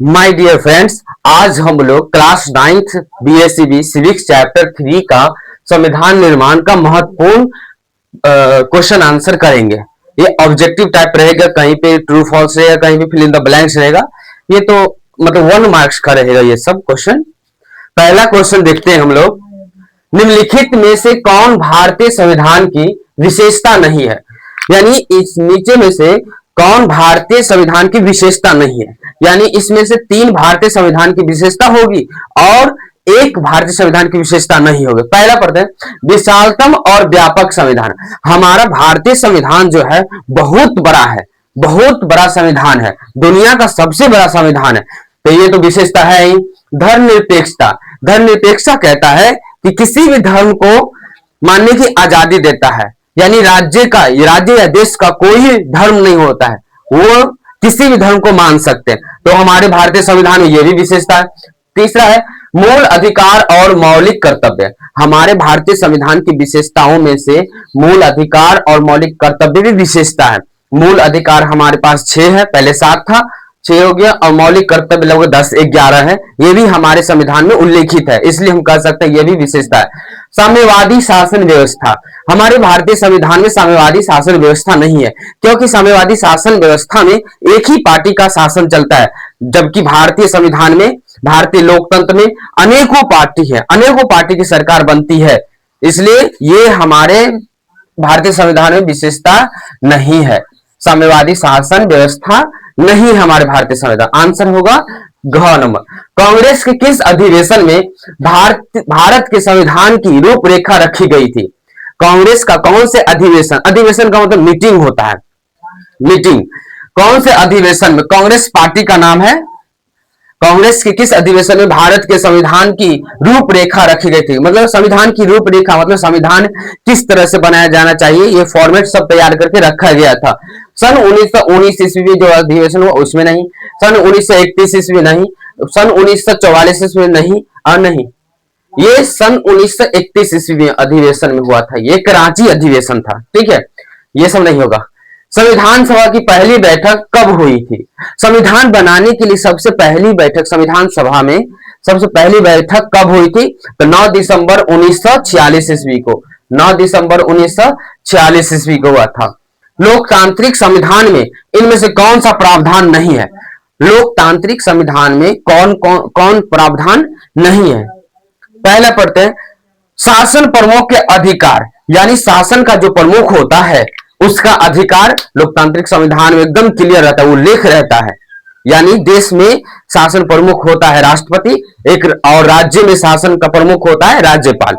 My dear friends, आज हम लोग class 9th BSCB civics chapter 3 का संविधान निर्माण का महत्वपूर्ण क्वेश्चन आंसर करेंगे। ये ऑब्जेक्टिव टाइप रहेगा, कहीं पे ट्रू फॉल्स रहेगा, कहीं पे फिल इन द ब्लैंक्स रहेगा। ये तो मतलब 1 मार्क्स का रहेगा ये सब क्वेश्चन। पहला क्वेश्चन देखते हैं हम लोग। निम्नलिखित में से कौन भारतीय संविधान की विशेषता नहीं है? यानी इस नीचे में से कौन भारतीय संविधान की विशेषता नहीं है? यानी इसमें से 3 भारतीय संविधान की विशेषता होगी और एक भारतीय संविधान की विशेषता नहीं होगी। पहला पढ़ते हैं, विशालतम और व्यापक संविधान। हमारा भारतीय संविधान जो है बहुत बड़ा है, बहुत बड़ा संविधान है, दुनिया का सबसे बड़ा संविधान है। तो ये तो विशेषता है ही। धर्मनिरपेक्षता, धर्मनिरपेक्षता कहता है कि किसी भी धर्म को मानने की आजादी देता है, यानी राज्य या देश का कोई धर्म नहीं होता है, वो किसी भी धर्म को मान सकते हैं। तो हमारे भारतीय संविधान में यह भी विशेषता है। तीसरा है मूल अधिकार और मौलिक कर्तव्य। हमारे भारतीय संविधान की विशेषताओं में से मूल अधिकार और मौलिक कर्तव्य भी विशेषता है। मूल अधिकार हमारे पास 6 है, पहले 7 था, 6 हो गया, और मौलिक कर्तव्य लगभग 10-11 है। ये भी हमारे संविधान में उल्लेखित है, इसलिए हम कह सकते हैं ये भी विशेषता है। साम्यवादी शासन व्यवस्था, हमारे भारतीय संविधान में साम्यवादी शासन व्यवस्था नहीं है, क्योंकि साम्यवादी शासन व्यवस्था में एक ही पार्टी का शासन चलता है, जबकि भारतीय संविधान में, भारतीय लोकतंत्र में अनेकों पार्टी है, अनेकों पार्टी की सरकार बनती है, इसलिए ये हमारे भारतीय संविधान में विशेषता नहीं है। साम्यवादी शासन व्यवस्था नहीं हमारे भारतीय संविधान। आंसर होगा घ नंबर। कांग्रेस के किस अधिवेशन में भारत के संविधान की रूपरेखा रखी गई थी? कांग्रेस का कौन से अधिवेशन, अधिवेशन का मतलब मीटिंग होता है, मीटिंग, कौन से अधिवेशन में? कांग्रेस पार्टी का नाम है। कांग्रेस के किस अधिवेशन में भारत के संविधान की रूपरेखा रखी गई थी? मतलब संविधान की रूपरेखा मतलब संविधान किस तरह से बनाया जाना चाहिए, ये फॉर्मेट सब तैयार करके रखा गया था। सन 1919 ईस्वी में जो अधिवेशन हुआ उसमें नहीं, सन 1931 ईस्वी नहीं, सन 1944 ईस्वी नहीं, और नहीं, ये सन 1931 ईस्वी में अधिवेशन में हुआ था, ये कराची अधिवेशन था। ठीक है, ये सब नहीं होगा। संविधान सभा की पहली बैठक कब हुई थी? संविधान बनाने के लिए सबसे पहली बैठक संविधान सभा में सबसे पहली बैठक कब हुई थी? तो 9 दिसंबर 1946 ईस्वी को, 9 दिसंबर 1946 ईस्वी को हुआ था। लोकतांत्रिक संविधान में इनमें से कौन सा प्रावधान नहीं है? लोकतांत्रिक संविधान में कौन कौन कौन प्रावधान नहीं है? पहला पढ़ते हैं, शासन प्रमुख के अधिकार, यानी शासन का जो प्रमुख होता है उसका अधिकार लोकतांत्रिक संविधान में एकदम क्लियर रहता है, उल्लेख रहता है। यानी देश में शासन प्रमुख होता है राष्ट्रपति, एक, और राज्य में शासन का प्रमुख होता है राज्यपाल।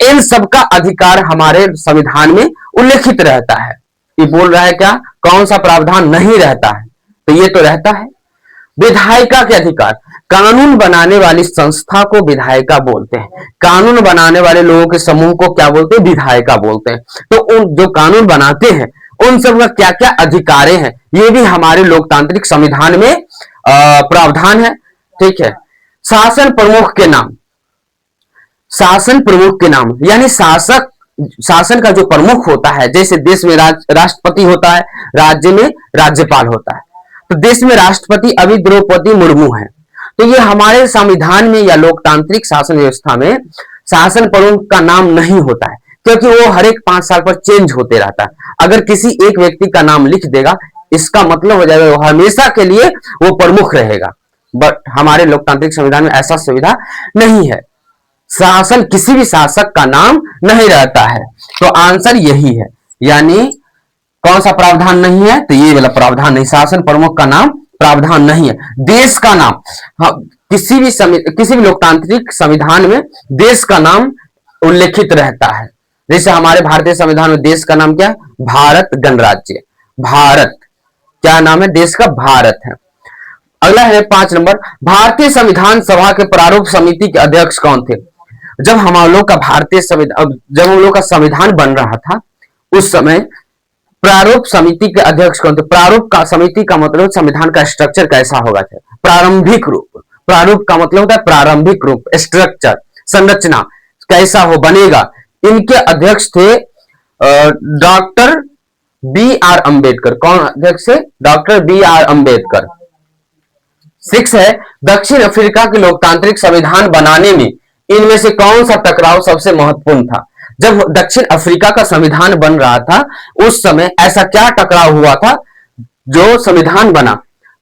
इन सबका अधिकार हमारे संविधान में उल्लेखित रहता है। ये बोल रहा है क्या, कौन सा प्रावधान नहीं रहता है? तो ये तो रहता है। विधायिका के अधिकार, कानून बनाने वाली संस्था को विधायिका बोलते हैं। कानून बनाने वाले लोगों के समूह को क्या बोलते हैं? विधायिका बोलते हैं। तो उन जो कानून बनाते हैं उन सब का क्या क्या अधिकार हैं, ये भी हमारे लोकतांत्रिक संविधान में प्रावधान है। ठीक है। शासन प्रमुख के नाम, शासन प्रमुख के नाम यानी शासक, शासन का जो प्रमुख होता है, जैसे देश में राष्ट्रपति होता है, राज्य में राज्यपाल होता है। तो देश में राष्ट्रपति अभी द्रौपदी मुर्मू है। तो ये हमारे संविधान में या लोकतांत्रिक शासन व्यवस्था में शासन प्रमुख का नाम नहीं होता है, क्योंकि वो हर एक 5 साल पर चेंज होते रहता है। अगर किसी एक व्यक्ति का नाम लिख देगा, इसका मतलब हो जाएगा वो हमेशा के लिए वो प्रमुख रहेगा। बट हमारे लोकतांत्रिक संविधान में ऐसा सुविधा नहीं है, शासन, किसी भी शासक का नाम नहीं रहता है। तो आंसर यही है, यानी कौन सा प्रावधान नहीं है? तो ये वाला प्रावधान नहीं, शासन प्रमुख का नाम प्रावधान नहीं है। देश का नाम, किसी भी लोकतांत्रिक संविधान में देश का नाम उल्लेखित रहता है। जैसे हमारे भारतीय संविधान में देश का नाम क्या है? भारत गणराज्य, भारत, क्या नाम है देश का? भारत है। अगला है 5 नंबर, भारतीय संविधान सभा के प्रारूप समिति के अध्यक्ष कौन थे? जब हम लोग का भारतीय संविधान, जब हम लोग का संविधान बन रहा था उस समय प्रारूप समिति के अध्यक्ष कौन थे? प्रारूप का समिति का मतलब संविधान का स्ट्रक्चर कैसा होगा, प्रारंभिक रूप। प्रारूप का मतलब होता है प्रारंभिक रूप, स्ट्रक्चर, संरचना कैसा हो बनेगा। इनके अध्यक्ष थे डॉक्टर बी आर अंबेडकर। कौन अध्यक्ष है? Doctor B R Ambedkar. Six है, दक्षिण अफ्रीका के लोकतांत्रिक संविधान बनाने में इनमें से कौन सा टकराव सबसे महत्वपूर्ण था? जब दक्षिण अफ्रीका का संविधान बन रहा था उस समय ऐसा क्या टकराव हुआ था जो संविधान बना?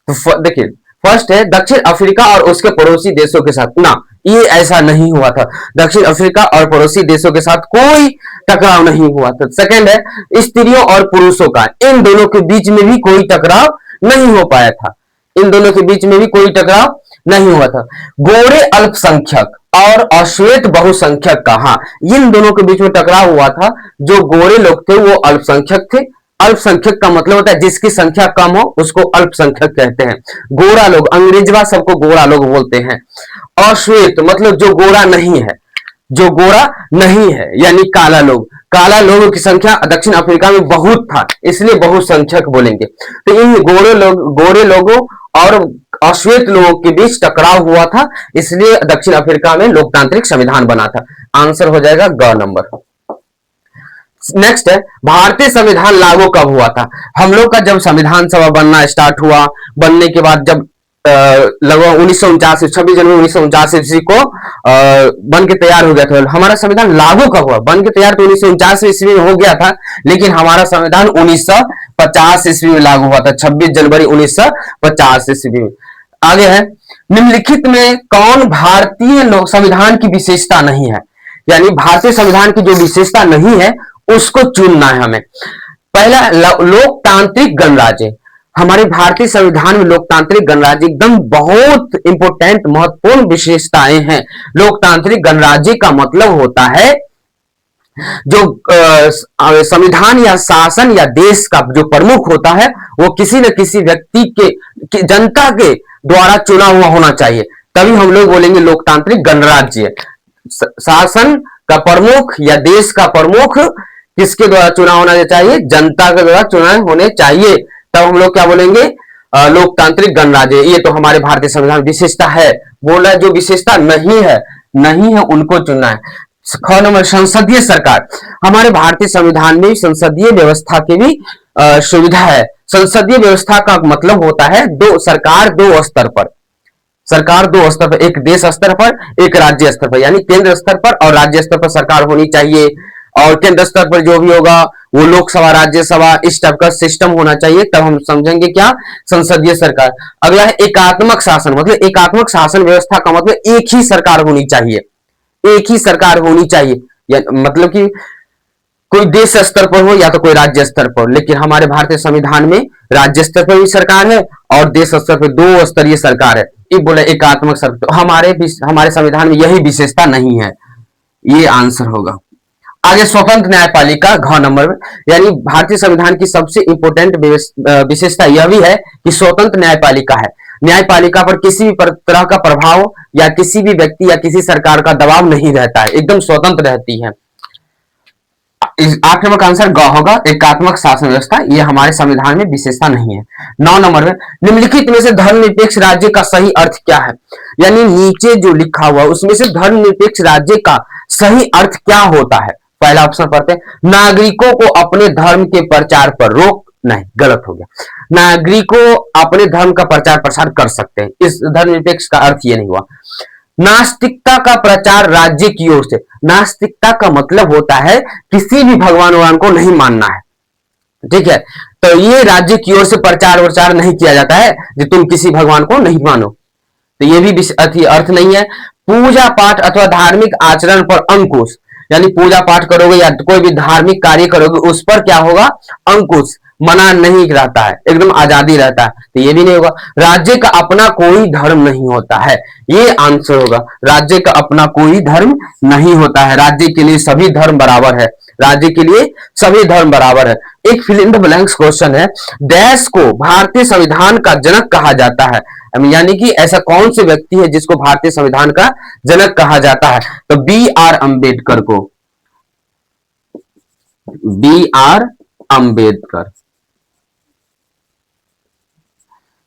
तो देखिए, फर्स्ट है दक्षिण अफ्रीका और उसके पड़ोसी देशों के साथ ना, ये ऐसा नहीं हुआ था। दक्षिण अफ्रीका और पड़ोसी देशों के साथ कोई टकराव नहीं हुआ था। सेकंड है स्त्रियों और पुरुषों का, इन दोनों के बीच में भी कोई टकराव नहीं हो पाया था। इन दोनों के बीच में भी कोई टकराव नहीं हुआ था। गोरे अल्पसंख्यक और अश्वेत बहुसंख्यक का, हाँ, इन दोनों के बीच में टकराव हुआ था। जो गोरे लोग थे वो अल्पसंख्यक थे। अल्पसंख्यक का मतलब होता है जिसकी संख्या कम हो उसको अल्पसंख्यक कहते हैं। गोरा लोग, अंग्रेजवा सबको गोरा लोग बोलते हैं। अश्वेत मतलब जो गोरा नहीं है, जो गोरा नहीं है यानी काला लोग। काला लोगों की संख्या दक्षिण अफ्रीका में बहुत था, इसलिए बहुसंख्यक बोलेंगे। तो इन गोरे लोगों और अश्वेत लोगों के बीच टकराव हुआ था, इसलिए दक्षिण अफ्रीका में लोकतांत्रिक संविधान बना था। आंसर हो जाएगा ग नंबर। नेक्स्ट है भारतीय संविधान लागू कब हुआ था? हम लोग का जब संविधान सभा बनना स्टार्ट हुआ, बनने के बाद जब लगभग 1949 26 जनवरी 1949 ईस्वी को बन के तैयार हो गया था। हमारा संविधान लागू कब हुआ? बन के तैयार तो 1949 ईस्वी में हो गया था, लेकिन हमारा संविधान 1950 ईस्वी में लागू हुआ था, 26 जनवरी 1950 ईस्वी में। आगे है निम्नलिखित में कौन भारतीय संविधान की विशेषता नहीं है? यानी भारतीय संविधान की जो विशेषता नहीं है उसको चुनना है हमें। पहला लोकतांत्रिक गणराज्य। हमारे भारतीय संविधान में लोकतांत्रिक गणराज्य एकदम बहुत इंपोर्टेंट महत्वपूर्ण विशेषताएं हैं। लोकतांत्रिक गणराज्य का मतलब होता है जो संविधान या शासन या देश का जो प्रमुख होता है वो किसी न किसी व्यक्ति के जनता के द्वारा चुना हुआ होना चाहिए, तभी हम लोग बोलेंगे लोकतांत्रिक गणराज्य। शासन का प्रमुख या देश का प्रमुख किसके द्वारा चुना होना चाहिए? जनता के द्वारा चुना होने चाहिए, तब हम लोग क्या बोलेंगे? लोकतांत्रिक गणराज्य। ये तो हमारे भारतीय संविधान विशेषता है। बोला जो विशेषता नहीं है उनको चुनना है। ख नंबर संसदीय सरकार। हमारे भारतीय संविधान में संसदीय व्यवस्था की भी सुविधा है। संसदीय व्यवस्था का मतलब होता है सरकार दो स्तर पर, सरकार दो स्तर पर, एक देश स्तर पर एक राज्य स्तर पर, यानी केंद्र स्तर पर और राज्य स्तर पर सरकार होनी चाहिए। और केंद्र स्तर पर जो भी होगा वो लोकसभा राज्यसभा इस टाइप का सिस्टम होना चाहिए, तब हम समझेंगे क्या? संसदीय सरकार। अगला है एकात्मक शासन। मतलब एकात्मक शासन व्यवस्था का मतलब एक ही सरकार होनी चाहिए, एक ही सरकार होनी चाहिए, मतलब कि कोई देश स्तर पर हो या तो कोई राज्य स्तर पर। लेकिन हमारे भारतीय संविधान में राज्य स्तर पर भी सरकार है और देश स्तर पर दो स्तरीय सरकार है। ये बोले एकात्मक सरकार, तो हमारे संविधान में यही विशेषता नहीं है, ये आंसर होगा। आगे स्वतंत्र न्यायपालिका घ नंबर में, यानी भारतीय संविधान की सबसे इंपोर्टेंट विशेषता यह भी है कि स्वतंत्र न्यायपालिका है। न्यायपालिका पर किसी भी तरह का प्रभाव या किसी भी व्यक्ति या किसी सरकार का दबाव नहीं रहता है, एकदम स्वतंत्र रहती है। 8 नंबर का आंसर ग होगा, एकात्मक शासन व्यवस्था। ये हमारे संविधान में विशेषता नहीं है। 9 नंबर में निम्नलिखित में से धर्मनिरपेक्ष राज्य का सही अर्थ क्या है? यानी नीचे जो लिखा हुआ उसमें से धर्मनिरपेक्ष राज्य का सही अर्थ क्या होता है? पहला ऑप्शन पढ़ते हैं, नागरिकों को अपने धर्म के प्रचार पर रोक, नहीं गलत हो गया, नागरिकों अपने धर्म का प्रचार प्रसार कर सकते हैं, इस धर्मनिरपेक्ष का अर्थ ये नहीं हुआ। नास्तिकता का प्रचार राज्य की ओर से। नास्तिकता का मतलब होता है किसी भी भगवान को नहीं मानना है, ठीक है, तो ये राज्य की ओर से प्रचार नहीं किया जाता है कि तुम किसी भगवान को नहीं मानो, तो ये भी अर्थ नहीं है। पूजा पाठ अथवा धार्मिक आचरण पर अंकुश, यानी पूजा पाठ करोगे या कोई भी धार्मिक कार्य करोगे उस पर क्या होगा? अंकुश, मना नहीं रहता है, एकदम आजादी रहता है, तो ये भी नहीं होगा। राज्य का अपना कोई धर्म नहीं होता है, ये आंसर होगा। राज्य का अपना कोई धर्म नहीं होता है, राज्य के लिए सभी धर्म बराबर है, राज्य के लिए सभी धर्म बराबर है। एक fill in the blanks question है, देश को भारतीय संविधान का जनक कहा जाता है, यानी कि ऐसा कौन से व्यक्ति है जिसको भारतीय संविधान का जनक कहा जाता है? तो बी आर अंबेडकर को, बी आर अंबेडकर।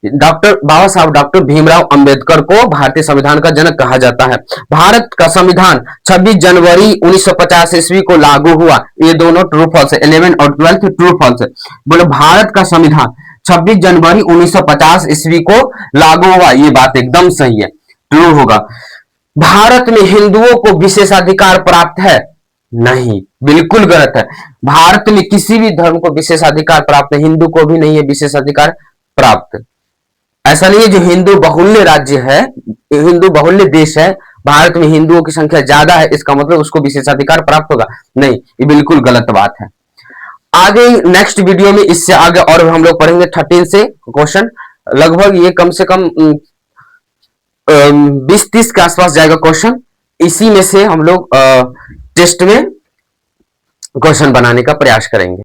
बाबा साहब डॉक्टर भीमराव अंबेडकर को भारतीय संविधान का जनक कहा जाता है। भारत का संविधान 26 जनवरी 1950 ईस्वी को लागू हुआ, ये दोनों ट्रू फॉल्स है, 11 और 12 ट्रू फॉल्स है। बोलो भारत का संविधान 26 जनवरी 1950 ईस्वी को लागू हुआ। ये बात एकदम सही है, ट्रू होगा। भारत में हिंदुओं को विशेषाधिकार प्राप्त है? नहीं, बिल्कुल गलत है। भारत में किसी भी धर्म को विशेषाधिकार प्राप्त है, हिंदू को भी नहीं है विशेषाधिकार प्राप्त। ऐसा नहीं है, जो हिंदू बहुल्य राज्य है, हिंदू बहुल्य देश है, भारत में हिंदुओं की संख्या ज्यादा है, इसका मतलब उसको विशेषाधिकार प्राप्त होगा? नहीं, ये बिल्कुल गलत बात है। आगे नेक्स्ट वीडियो में इससे आगे और हम लोग पढ़ेंगे 13 से क्वेश्चन। लगभग ये कम से कम 20-30 के आसपास जाएगा क्वेश्चन। इसी में से हम लोग टेस्ट में क्वेश्चन बनाने का प्रयास करेंगे।